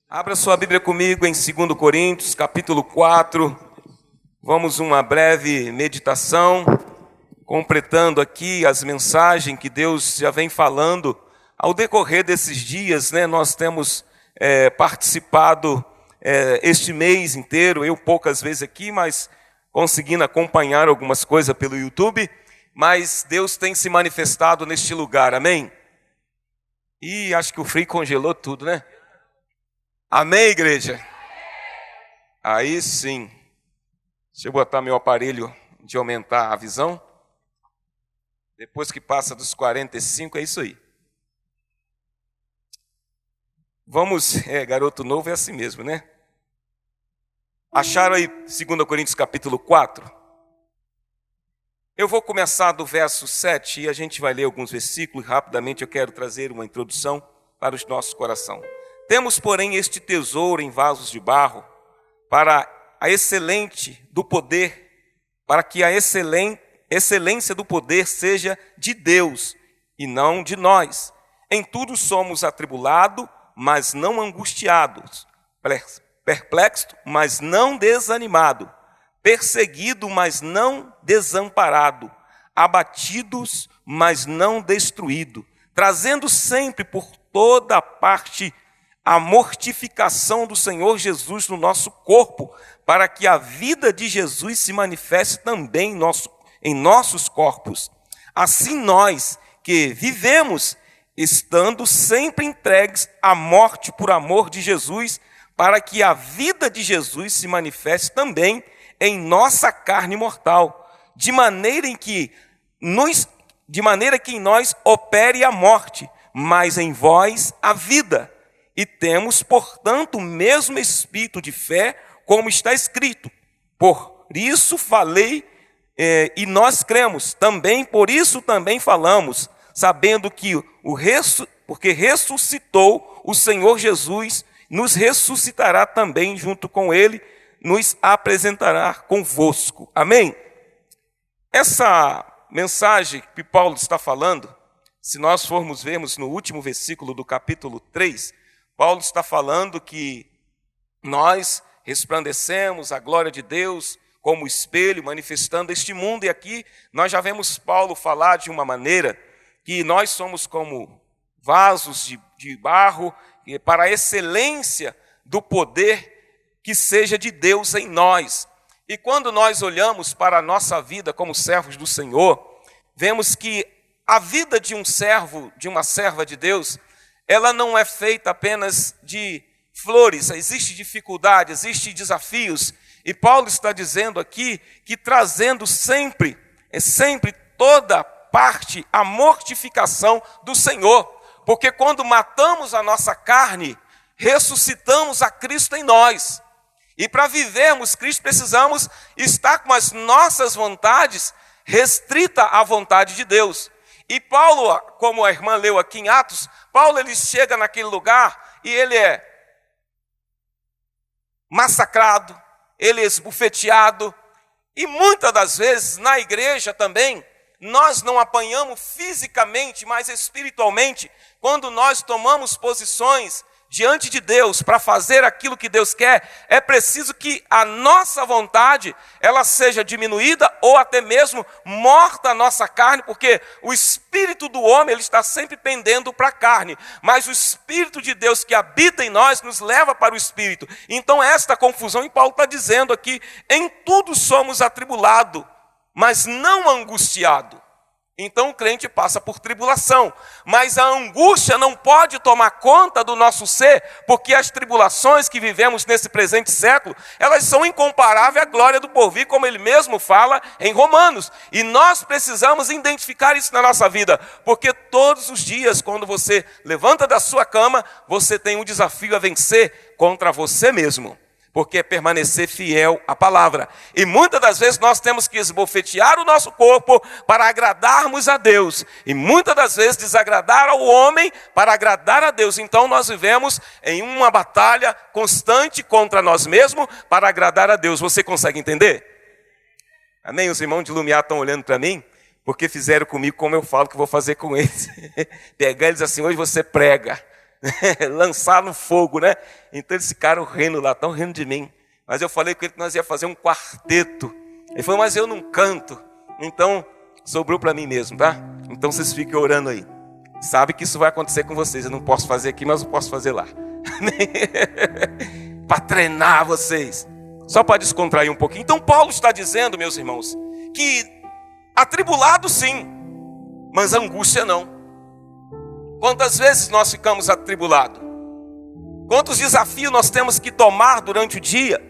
Abra sua Bíblia comigo em 2 Coríntios, capítulo 4. Vamos uma breve meditação, completando aqui as mensagens que Deus já vem falando. Ao decorrer desses dias, nós temos participado este mês inteiro, eu poucas vezes aqui, mas conseguindo acompanhar algumas coisas pelo YouTube. Mas Deus tem se manifestado neste lugar, amém? E acho que o frio congelou tudo, né? Amém, igreja? Aí sim. Deixa eu botar meu aparelho de aumentar a visão. Depois que passa dos 45, é isso aí. Vamos, garoto novo é assim mesmo, né? Acharam aí 2 Coríntios capítulo 4? Eu vou começar do verso 7 e a gente vai ler alguns versículos. Rapidamente eu quero trazer uma introdução para os nossos corações. Temos, porém, este tesouro em vasos de barro, para a excelente do poder, para que a excelência do poder seja de Deus e não de nós. Em tudo somos atribulados, mas não angustiados, perplexos, mas não desanimados, perseguidos, mas não desamparados, abatidos, mas não destruídos, trazendo sempre por toda parte a mortificação do Senhor Jesus no nosso corpo, para que a vida de Jesus se manifeste também em nossos corpos. Assim nós que vivemos, estando sempre entregues à morte por amor de Jesus, para que a vida de Jesus se manifeste também em nossa carne mortal, de maneira que em nós opere a morte, mas em vós a vida. E temos, portanto, o mesmo espírito de fé, como está escrito. Por isso falei e nós cremos, também por isso também falamos, sabendo que porque ressuscitou o Senhor Jesus, nos ressuscitará também junto com ele, nos apresentará convosco. Amém? Essa mensagem que Paulo está falando, se nós formos vermos no último versículo do capítulo 3, Paulo está falando que nós resplandecemos a glória de Deus como espelho, manifestando este mundo. E aqui nós já vemos Paulo falar de uma maneira que nós somos como vasos de barro para a excelência do poder que seja de Deus em nós. E quando nós olhamos para a nossa vida como servos do Senhor, vemos que a vida de um servo, de uma serva de Deus, ela não é feita apenas de flores, existe dificuldade, existe desafios. E Paulo está dizendo aqui que trazendo sempre toda parte a mortificação do Senhor. Porque quando matamos a nossa carne, ressuscitamos a Cristo em nós. E para vivermos Cristo, precisamos estar com as nossas vontades restritas à vontade de Deus. E Paulo, como a irmã leu aqui em Atos, Paulo ele chega naquele lugar e ele é massacrado, ele é esbofeteado. E muitas das vezes na igreja também, nós não apanhamos fisicamente, mas espiritualmente, quando nós tomamos posições diante de Deus para fazer aquilo que Deus quer. É preciso que a nossa vontade ela seja diminuída ou até mesmo morta a nossa carne, porque o espírito do homem ele está sempre pendendo para a carne, mas o espírito de Deus que habita em nós nos leva para o espírito. Então esta confusão, e Paulo está dizendo aqui, em tudo somos atribulados, mas não angustiados. Então o crente passa por tribulação, mas a angústia não pode tomar conta do nosso ser, porque as tribulações que vivemos nesse presente século, elas são incomparáveis à glória do porvir, como ele mesmo fala em Romanos. E nós precisamos identificar isso na nossa vida, porque todos os dias, quando você levanta da sua cama, você tem um desafio a vencer contra você mesmo. Porque é permanecer fiel à palavra. E muitas das vezes nós temos que esbofetear o nosso corpo para agradarmos a Deus. E muitas das vezes desagradar ao homem para agradar a Deus. Então nós vivemos em uma batalha constante contra nós mesmos para agradar a Deus. Você consegue entender? Amém? Os irmãos de Lumiar estão olhando para mim, porque fizeram comigo como eu falo que vou fazer com eles. Pegar eles assim, hoje você prega. lançar no fogo, né? Então eles ficaram rindo lá, estão rindo de mim. Mas eu falei com ele que nós ia fazer um quarteto. Ele falou, mas eu não canto. Então, sobrou para mim mesmo, tá? Então vocês fiquem orando aí. Sabe que isso vai acontecer com vocês. Eu não posso fazer aqui, mas eu posso fazer lá. Para treinar vocês. Só para descontrair um pouquinho. Então Paulo está dizendo, meus irmãos, que atribulado sim, mas angústia não. Quantas vezes nós ficamos atribulados? Quantos desafios nós temos que tomar durante o dia?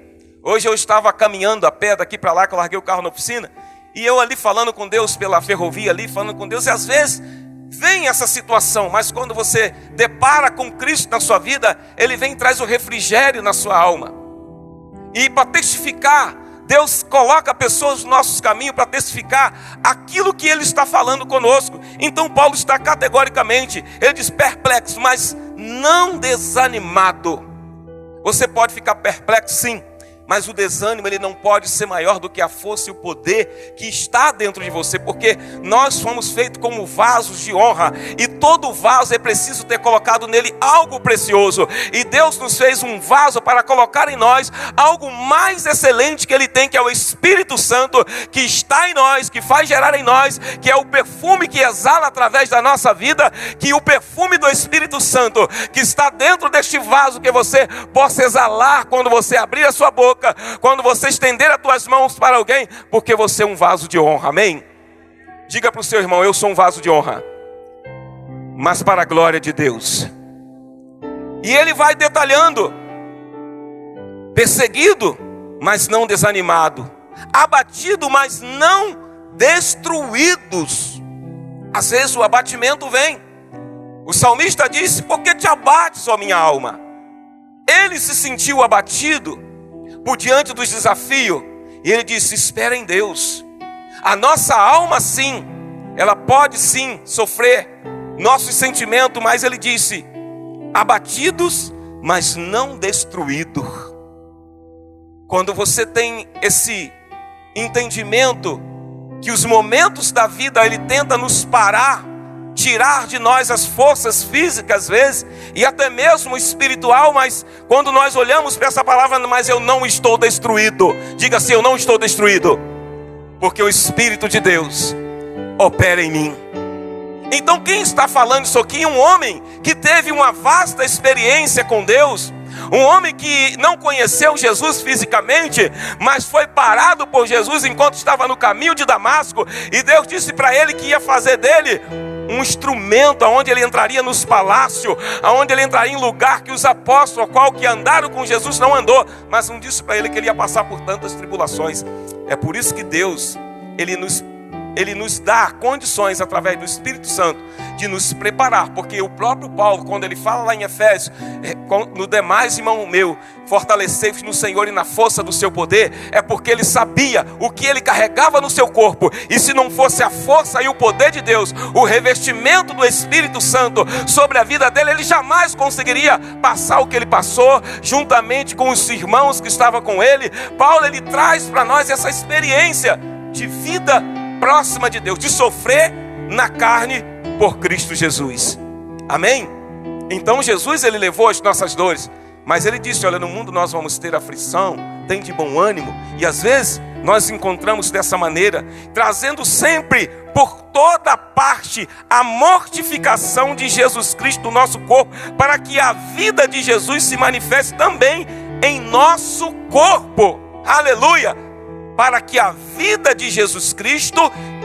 Hoje eu estava caminhando a pé daqui para lá, que eu larguei o carro na oficina, e eu ali falando com Deus pela ferrovia ali, falando com Deus, e às vezes vem essa situação, mas quando você depara com Cristo na sua vida, Ele vem e traz o refrigério na sua alma. E para testificar, Deus coloca pessoas nos nossos caminhos para testificar aquilo que Ele está falando conosco. Então Paulo está categoricamente, ele diz perplexo, mas não desanimado. Você pode ficar perplexo sim, mas o desânimo ele não pode ser maior do que a força e o poder que está dentro de você, porque nós fomos feitos como vasos de honra, e todo vaso é preciso ter colocado nele algo precioso, e Deus nos fez um vaso para colocar em nós algo mais excelente que Ele tem, que é o Espírito Santo, que está em nós, que faz gerar em nós, que é o perfume que exala através da nossa vida, que o perfume do Espírito Santo, que está dentro deste vaso, que você possa exalar quando você abrir a sua boca, quando você estender as tuas mãos para alguém, porque você é um vaso de honra, amém? Diga para o seu irmão, eu sou um vaso de honra, mas para a glória de Deus. E ele vai detalhando, perseguido, mas não desanimado, abatido, mas não destruídos. Às vezes o abatimento vem. O salmista disse, por que te abates, ó minha alma? Ele se sentiu abatido por diante dos desafios, e ele disse, espera em Deus. A nossa alma sim, ela pode sim sofrer nossos sentimentos, mas ele disse, abatidos, mas não destruídos. Quando você tem esse entendimento, que os momentos da vida, ele tenta nos parar, tirar de nós as forças físicas às vezes, e até mesmo espiritual, mas quando nós olhamos para essa palavra, mas eu não estou destruído. Diga assim, eu não estou destruído, porque o Espírito de Deus opera em mim. Então quem está falando isso aqui? Um homem que teve uma vasta experiência com Deus, um homem que não conheceu Jesus fisicamente, mas foi parado por Jesus enquanto estava no caminho de Damasco, e Deus disse para ele que ia fazer dele um instrumento, aonde ele entraria nos palácios, aonde ele entraria em lugar que os apóstolos, qual que andaram com Jesus, não andou, mas não disse para ele que ele ia passar por tantas tribulações. É por isso que Deus, Ele nos dá condições, através do Espírito Santo, de nos preparar, porque o próprio Paulo, quando ele fala lá em Efésios, no demais, irmão meu, fortalecei-vos no Senhor e na força do seu poder, é porque ele sabia o que ele carregava no seu corpo, e se não fosse a força e o poder de Deus, o revestimento do Espírito Santo sobre a vida dele, ele jamais conseguiria passar o que ele passou, juntamente com os irmãos que estavam com ele. Paulo, ele traz para nós essa experiência de vida próxima de Deus, de sofrer na carne por Cristo Jesus, amém? Então Jesus, ele levou as nossas dores, mas ele disse, olha, no mundo nós vamos ter aflição, tem de bom ânimo, e às vezes nós encontramos dessa maneira, trazendo sempre por toda parte a mortificação de Jesus Cristo no nosso corpo, para que a vida de Jesus se manifeste também em nosso corpo, aleluia, para que a vida de Jesus Cristo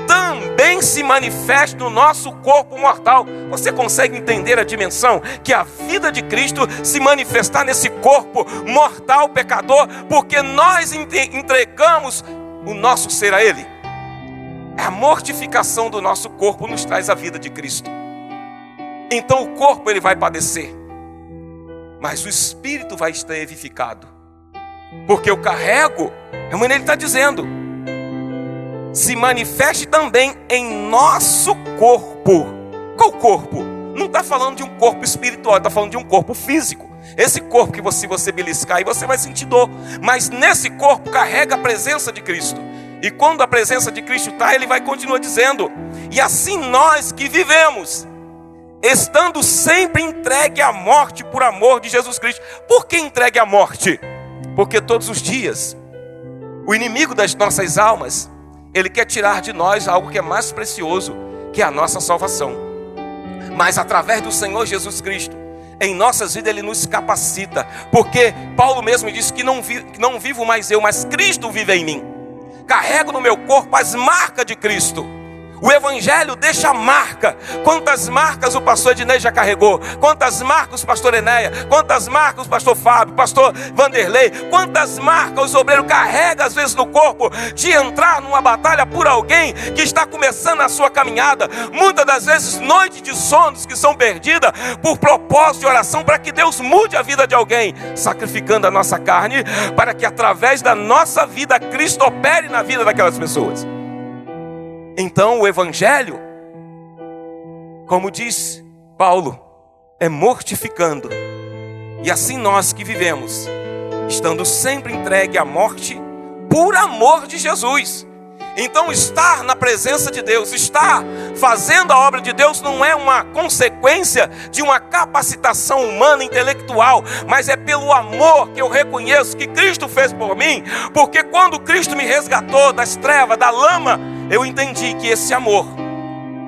também se manifeste no nosso corpo mortal. Você consegue entender a dimensão que a vida de Cristo se manifestar nesse corpo mortal, pecador, porque nós entregamos o nosso ser a Ele? A mortificação do nosso corpo nos traz a vida de Cristo. Então o corpo ele vai padecer, mas o espírito vai estar edificado, porque eu carrego, ele está dizendo, se manifeste também em nosso corpo. Qual corpo? Não está falando de um corpo espiritual, está falando de um corpo físico. Esse corpo que você beliscar e você vai sentir dor, mas nesse corpo carrega a presença de Cristo. E quando a presença de Cristo está, ele vai continuar dizendo, e assim nós que vivemos, estando sempre entregue à morte por amor de Jesus Cristo. Por que entregue à morte? Porque todos os dias o inimigo das nossas almas, ele quer tirar de nós algo que é mais precioso, que é a nossa salvação. Mas através do Senhor Jesus Cristo, em nossas vidas Ele nos capacita. Porque Paulo mesmo disse que não vivo mais eu, mas Cristo vive em mim. Carrego no meu corpo as marcas de Cristo. O Evangelho deixa marca. Quantas marcas o pastor Ednei já carregou? Quantas marcas o pastor Enéia? Quantas marcas o pastor Fábio? Pastor Vanderlei? Quantas marcas o obreiro carrega às vezes no corpo de entrar numa batalha por alguém que está começando a sua caminhada? Muitas das vezes noites de sonos que são perdidas por propósito de oração para que Deus mude a vida de alguém, sacrificando a nossa carne para que através da nossa vida Cristo opere na vida daquelas pessoas. Então o Evangelho, como diz Paulo, é mortificando. E assim nós que vivemos, estando sempre entregue à morte, por amor de Jesus. Então estar na presença de Deus, estar fazendo a obra de Deus não é uma consequência de uma capacitação humana, intelectual, mas é pelo amor que eu reconheço que Cristo fez por mim. Porque quando Cristo me resgatou das trevas, da lama, eu entendi que esse amor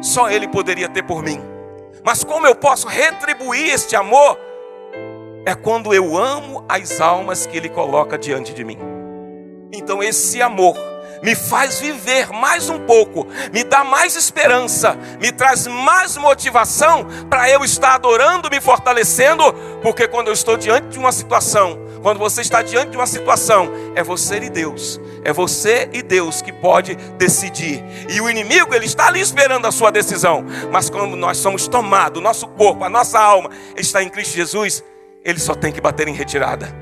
só Ele poderia ter por mim. Mas como eu posso retribuir este amor? É quando eu amo as almas que Ele coloca diante de mim. Então esse amor me faz viver mais um pouco, me dá mais esperança, me traz mais motivação para eu estar adorando, me fortalecendo. Porque quando eu estou diante de uma situação, quando você está diante de uma situação, é você e Deus. É você e Deus que pode decidir. E o inimigo, ele está ali esperando a sua decisão. Mas quando nós somos tomados, o nosso corpo, a nossa alma está em Cristo Jesus, ele só tem que bater em retirada.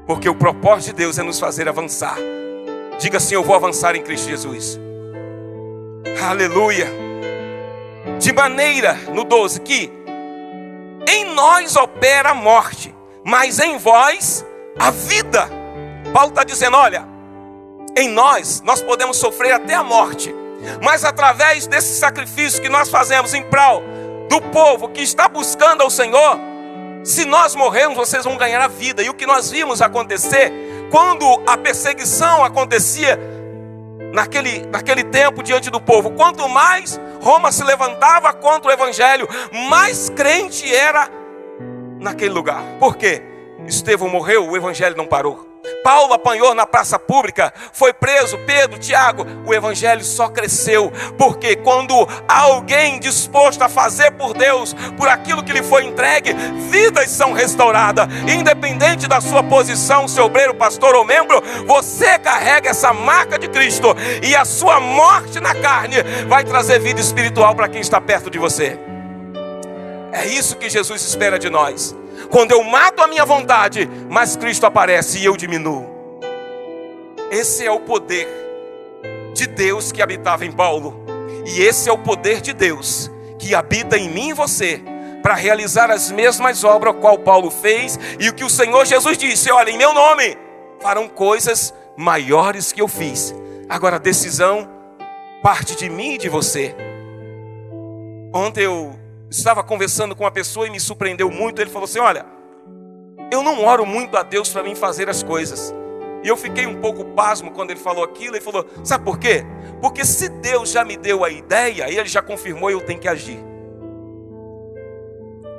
Porque o propósito de Deus é nos fazer avançar. Diga assim: eu vou avançar em Cristo Jesus. Aleluia. De maneira, no 12, que em nós opera a morte, mas em vós a vida. Paulo está dizendo: olha, em nós podemos sofrer até a morte, mas através desse sacrifício que nós fazemos em prol do povo que está buscando ao Senhor, se nós morrermos, vocês vão ganhar a vida. E o que nós vimos acontecer quando a perseguição acontecia naquele tempo diante do povo, quanto mais Roma se levantava contra o Evangelho, mais crente era naquele lugar. Por quê? Estevão morreu, o Evangelho não parou. Paulo apanhou na praça pública, foi preso, Pedro, Tiago, o Evangelho só cresceu. Porque quando há alguém disposto a fazer por Deus, por aquilo que lhe foi entregue, vidas são restauradas. Independente da sua posição, seu obreiro, pastor ou membro, você carrega essa marca de Cristo, e a sua morte na carne vai trazer vida espiritual para quem está perto de você. É isso que Jesus espera de nós. Quando eu mato a minha vontade, mas Cristo aparece e eu diminuo. Esse é o poder de Deus que habitava em Paulo. E esse é o poder de Deus que habita em mim e você, para realizar as mesmas obras qual Paulo fez. E o que o Senhor Jesus disse: olha, em meu nome farão coisas maiores que eu fiz. Agora a decisão parte de mim e de você. Ontem eu estava conversando com uma pessoa e me surpreendeu muito. Ele falou assim: olha, eu não oro muito a Deus para mim fazer as coisas. E eu fiquei um pouco pasmo quando ele falou aquilo. Ele falou: sabe por quê? Porque se Deus já me deu a ideia, Ele já confirmou, eu tenho que agir.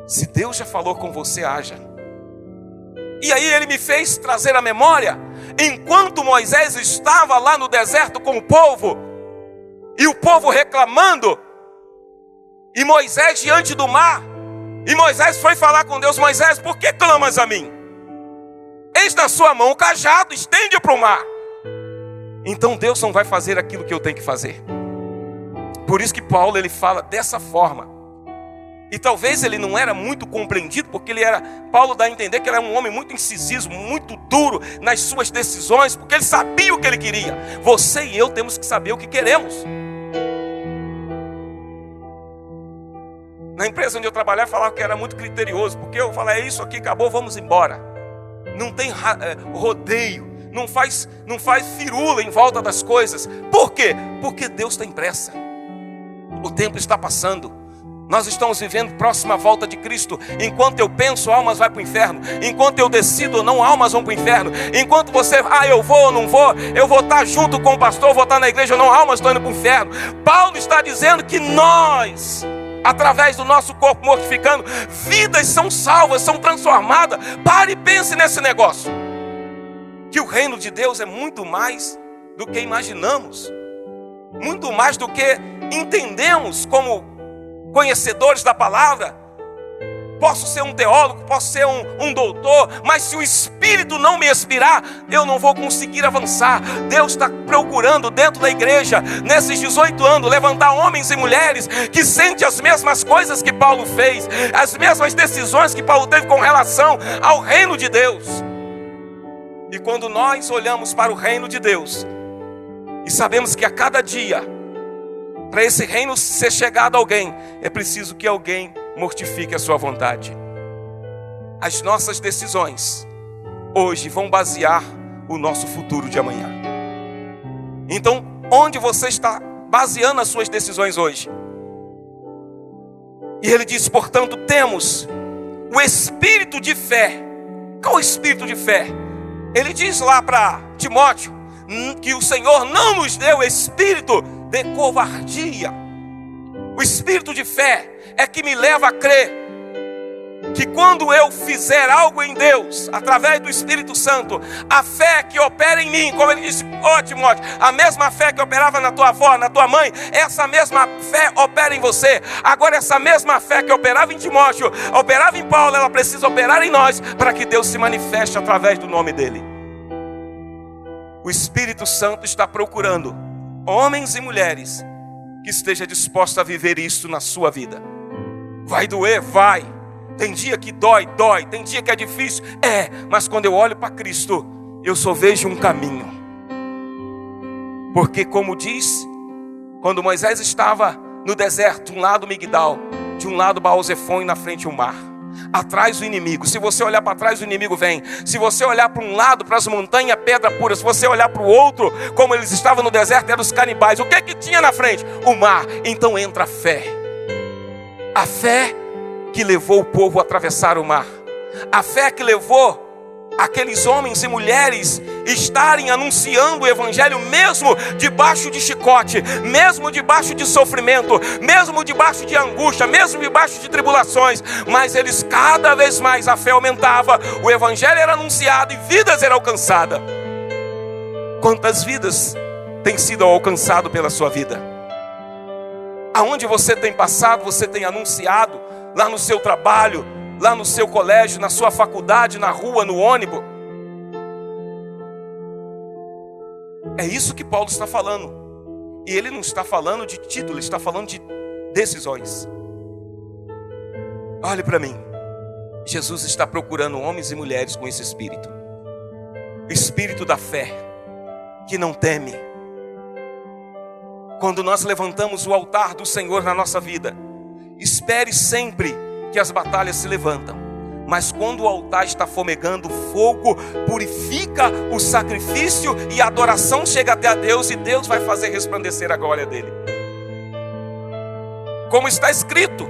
Se Deus já falou com você, haja. E aí ele me fez trazer a memória, enquanto Moisés estava lá no deserto com o povo, e o povo reclamando, e Moisés diante do mar, e Moisés foi falar com Deus: Moisés, por que clamas a mim? Eis na sua mão o cajado, estende para o mar. Então Deus não vai fazer aquilo que eu tenho que fazer. Por isso que Paulo, ele fala dessa forma. E talvez ele não era muito compreendido, porque Paulo dá a entender que ele era um homem muito incisivo, muito duro nas suas decisões, porque ele sabia o que ele queria. Você e eu temos que saber o que queremos. Na empresa onde eu trabalhava, falava que era muito criterioso, porque eu falava: é isso aqui, acabou, vamos embora. Não tem rodeio, não faz firula em volta das coisas. Por quê? Porque Deus tem pressa. O tempo está passando. Nós estamos vivendo próxima volta de Cristo. Enquanto eu penso, almas vão para o inferno. Enquanto eu decido ou não, almas vão para o inferno. Enquanto você, eu vou ou não vou, eu vou estar junto com o pastor, vou estar na igreja ou não, almas estão indo para o inferno. Paulo está dizendo que nós, através do nosso corpo mortificando, vidas são salvas, são transformadas. Pare e pense nesse negócio. Que o reino de Deus é muito mais do que imaginamos. Muito mais do que entendemos como conhecedores da palavra. Posso ser um teólogo, posso ser um doutor, mas se o Espírito não me inspirar, eu não vou conseguir avançar. Deus está procurando dentro da igreja, nesses 18 anos, levantar homens e mulheres que sentem as mesmas coisas que Paulo fez, as mesmas decisões que Paulo teve com relação ao reino de Deus. E quando nós olhamos para o reino de Deus e sabemos que a cada dia, para esse reino ser chegado a alguém, é preciso que alguém mortifique a sua vontade. As nossas decisões hoje vão basear o nosso futuro de amanhã. Então, onde você está baseando as suas decisões hoje? E ele diz, portanto, temos o espírito de fé. Qual é o espírito de fé? Ele diz lá para Timóteo que o Senhor não nos deu espírito de covardia. O espírito de fé é que me leva a crer que quando eu fizer algo em Deus, através do Espírito Santo, a fé que opera em mim, como ele disse, Timóteo, a mesma fé que operava na tua avó, na tua mãe, essa mesma fé opera em você. Agora essa mesma fé que operava em Timóteo, operava em Paulo, ela precisa operar em nós, para que Deus se manifeste através do nome dele. O Espírito Santo está procurando homens e mulheres que estejam dispostos a viver isso na sua vida. Vai doer? Vai. Tem dia que dói. Tem dia que é difícil? Mas quando eu olho para Cristo, eu só vejo um caminho. Porque como diz, quando Moisés estava no deserto, de um lado Migdal, de um lado Baal-Zefon e na frente o mar. Atrás o inimigo. Se você olhar para trás, o inimigo vem. Se você olhar para um lado, para as montanhas, pedra pura. Se você olhar para o outro, como eles estavam no deserto, eram os canibais. O que tinha na frente? O mar. Então entra a fé. A fé que levou o povo a atravessar o mar. A fé que levou aqueles homens e mulheres estarem anunciando o evangelho, mesmo debaixo de chicote, mesmo debaixo de sofrimento, mesmo debaixo de angústia, mesmo debaixo de tribulações. Mas eles, cada vez mais, a fé aumentava, o evangelho era anunciado e vidas eram alcançadas. Quantas vidas têm sido alcançadas pela sua vida? Aonde você tem passado, você tem anunciado, lá no seu trabalho, lá no seu colégio, na sua faculdade, na rua, no ônibus. É isso que Paulo está falando. E ele não está falando de título, ele está falando de decisões. Olhe para mim. Jesus está procurando homens e mulheres com esse espírito. Espírito da fé, que não teme. Quando nós levantamos o altar do Senhor na nossa vida, espere sempre que as batalhas se levantam. Mas quando o altar está fumegando, o fogo purifica o sacrifício e a adoração chega até a Deus, e Deus vai fazer resplandecer a glória dele. Como está escrito: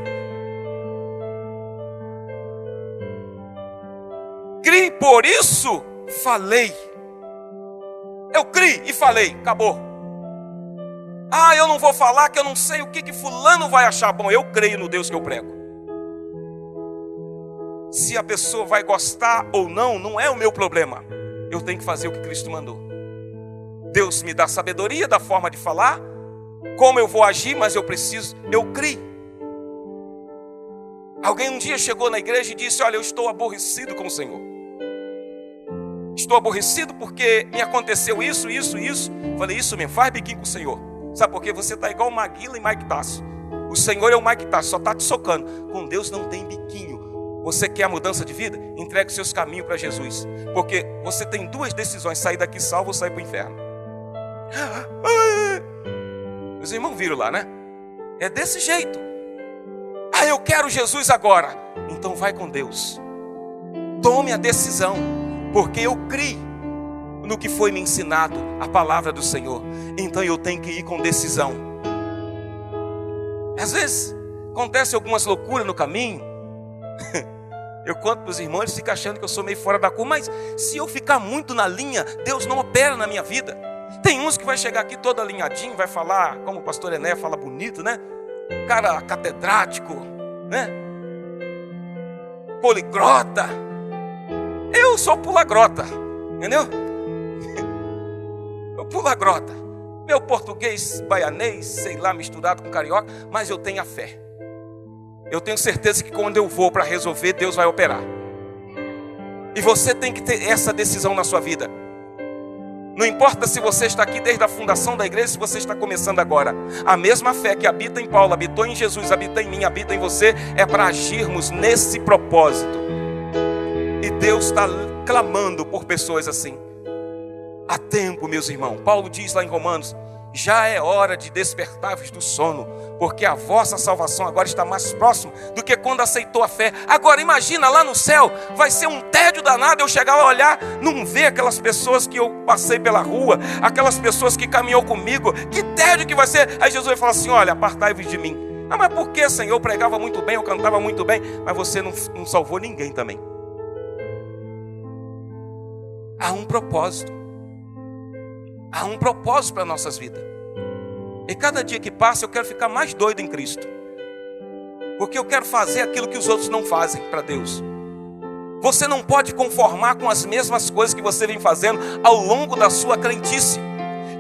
criei, por isso falei. Eu criei e falei, acabou. Eu não vou falar que eu não sei o que fulano vai achar bom. Eu creio no Deus que eu prego. Se a pessoa vai gostar ou não, não é o meu problema. Eu tenho que fazer o que Cristo mandou. Deus me dá sabedoria da forma de falar, como eu vou agir, mas eu criei. Alguém um dia chegou na igreja e disse: olha, eu estou aborrecido com o Senhor. Estou aborrecido porque me aconteceu isso. Falei, isso mesmo, faz biquinho com o Senhor. Sabe por quê? Você está igual Maguila e Mike Tasso. O Senhor é o Mike Tasso, só está te socando. Com Deus não tem biquinho. Você quer a mudança de vida? Entregue os seus caminhos para Jesus. Porque você tem duas decisões: sair daqui salvo ou sair para o inferno. Os irmãos viram lá, né? É desse jeito. Eu quero Jesus agora. Então vai com Deus. Tome a decisão. Porque eu criei no que foi me ensinado, a palavra do Senhor. Então eu tenho que ir com decisão. Às vezes, Acontece algumas loucuras no caminho. Eu conto para os irmãos, eles ficam achando que eu sou meio fora da curva. Mas se eu ficar muito na linha, Deus não opera na minha vida. Tem uns que vai chegar aqui todo alinhadinho, vai falar, como o pastor Ené fala bonito, né? Cara catedrático, né? Poliglota. Eu sou pula-grota, entendeu? Eu pula-grota. Meu português baianês, sei lá, misturado com carioca, mas eu tenho a fé. Eu tenho certeza que quando eu vou para resolver, Deus vai operar. E você tem que ter essa decisão na sua vida. Não importa se você está aqui desde a fundação da igreja, se você está começando agora. A mesma fé que habita em Paulo, habitou em Jesus, habita em mim, habita em você, é para agirmos nesse propósito. E Deus está clamando por pessoas assim. Há tempo, meus irmãos. Paulo diz lá em Romanos: já é hora de despertar-vos do sono, porque a vossa salvação agora está mais próxima do que quando aceitou a fé. Agora imagina lá no céu, vai ser um tédio danado eu chegar lá e olhar, não ver aquelas pessoas que eu passei pela rua, aquelas pessoas que caminhou comigo, que tédio que vai ser. Aí Jesus vai falar assim: olha, apartai-vos de mim. Ah, mas por que, Senhor? Eu pregava muito bem, eu cantava muito bem, mas você não salvou ninguém também. Há um propósito. Há um propósito para nossas vidas. E cada dia que passa eu quero ficar mais doido em Cristo. Porque eu quero fazer aquilo que os outros não fazem para Deus. Você não pode conformar com as mesmas coisas que você vem fazendo ao longo da sua crentice.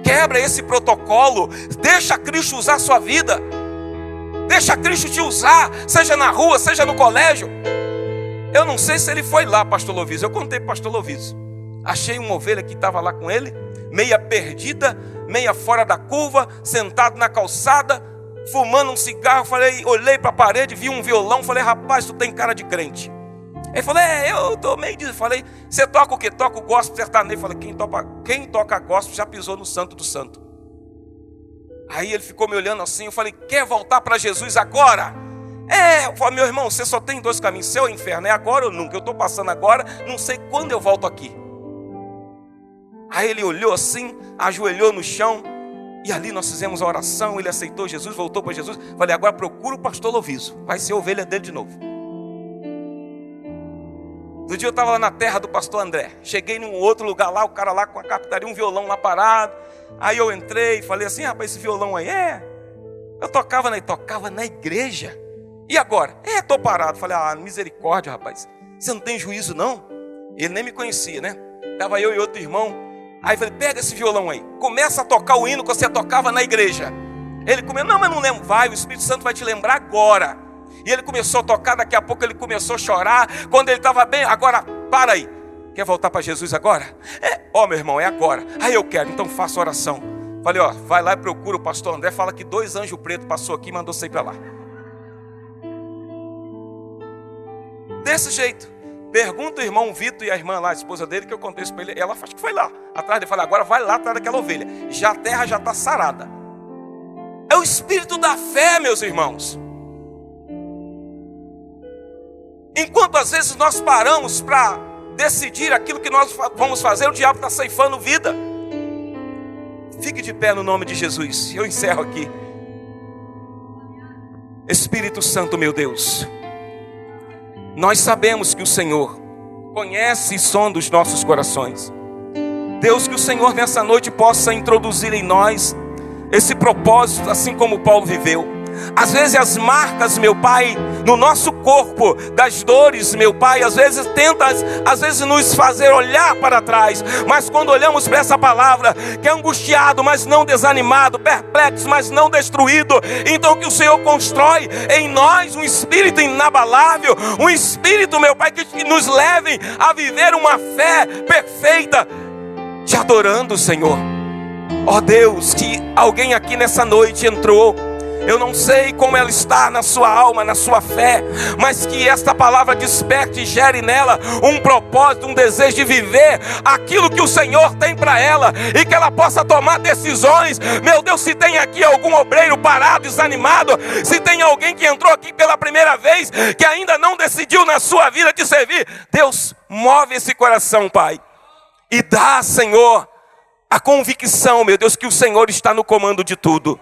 Quebra esse protocolo. Deixa Cristo usar a sua vida. Deixa Cristo te usar. Seja na rua, seja no colégio. Eu não sei se ele foi lá, pastor Loviso. Eu contei para pastor Loviso. Achei uma ovelha que estava lá com ele, meia perdida, meia fora da curva, sentado na calçada, fumando um cigarro. Olhei para a parede, vi um violão, falei: rapaz, tu tem cara de crente. Ele falou: eu tô meio disso. Falei: você toca o quê? Toca o gospel sertanejo. Falei: quem toca gospel já pisou no santo do santo. Aí ele ficou me olhando assim, eu falei: quer voltar para Jesus agora? Eu falei: meu irmão, você só tem dois caminhos, céu e inferno, é agora ou nunca. Eu estou passando agora, não sei quando eu volto aqui. Aí ele olhou assim, ajoelhou no chão, e ali nós fizemos a oração. Ele aceitou Jesus, voltou para Jesus. Falei: agora procura o pastor Loviso, vai ser ovelha dele de novo. No dia eu estava lá na terra do pastor André. Cheguei num outro lugar lá, o cara lá com a carpintaria, um violão lá parado. Aí eu entrei e falei assim: rapaz, esse violão aí eu tocava na igreja. E agora? Estou parado. Falei: misericórdia, rapaz, você não tem juízo não? Ele nem me conhecia, né? Estava eu e outro irmão. Aí falei: pega esse violão aí, começa a tocar o hino que você tocava na igreja. Ele começou: não, mas não lembro. Vai, o Espírito Santo vai te lembrar agora. E ele começou a tocar, daqui a pouco ele começou a chorar. Quando ele estava bem: agora, para aí. Quer voltar para Jesus agora? Meu irmão, é agora. Aí eu quero, então faça oração. Falei: vai lá e procura o pastor André, fala que 2 anjos pretos passou aqui e mandou você ir para lá. Desse jeito. Pergunta o irmão Vitor e a irmã lá, a esposa dele, que eu contei isso para ele. Ela acho que foi lá, atrás dele. Falei: agora vai lá atrás daquela ovelha. Já a terra já está sarada. É o espírito da fé, meus irmãos. Enquanto às vezes nós paramos para decidir aquilo que nós vamos fazer, o diabo está ceifando vida. Fique de pé no nome de Jesus. Eu encerro aqui. Espírito Santo, meu Deus, nós sabemos que o Senhor conhece e sonda os nossos corações. Deus, que o Senhor nessa noite possa introduzir em nós esse propósito, assim como Paulo viveu. Às vezes as marcas, meu Pai, no nosso corpo, das dores, meu Pai, às vezes nos fazer olhar para trás. Mas quando olhamos para essa palavra, que é angustiado, mas não desanimado, perplexo, mas não destruído, então que o Senhor constrói em nós um espírito inabalável, um espírito, meu Pai, que nos leve a viver uma fé perfeita, te adorando, Senhor. Ó Deus, que alguém aqui nessa noite entrou, eu não sei como ela está na sua alma, na sua fé, mas que esta palavra desperte e gere nela um propósito, um desejo de viver aquilo que o Senhor tem para ela, e que ela possa tomar decisões. Meu Deus, se tem aqui algum obreiro parado, desanimado, se tem alguém que entrou aqui pela primeira vez, que ainda não decidiu na sua vida te servir, Deus, move esse coração, Pai, e dá, Senhor, a convicção, meu Deus, que o Senhor está no comando de tudo.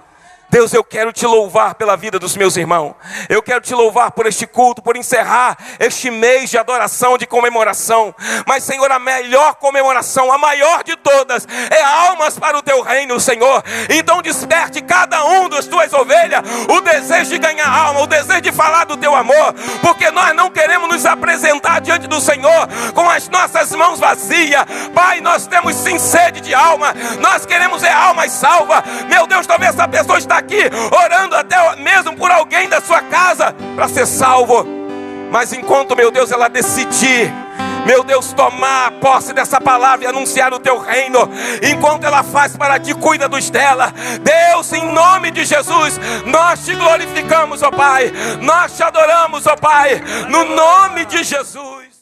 Deus, eu quero te louvar pela vida dos meus irmãos. Eu quero te louvar por este culto, por encerrar este mês de adoração, de comemoração. Mas, Senhor, a melhor comemoração, a maior de todas, é almas para o teu reino, Senhor. Então desperte cada um das tuas ovelhas o desejo de ganhar alma, o desejo de falar do teu amor, porque nós não queremos nos apresentar diante do Senhor com as nossas mãos vazias. Pai, nós temos sim sede de alma, nós queremos almas salvas. Meu Deus, talvez essa pessoa está aqui orando até mesmo por alguém da sua casa para ser salvo, mas enquanto, meu Deus, ela decidir, meu Deus, tomar posse dessa palavra e anunciar o teu reino, enquanto ela faz para ti, cuida dos dela. Deus, em nome de Jesus, nós te glorificamos, ó Pai, nós te adoramos, ó Pai, no nome de Jesus.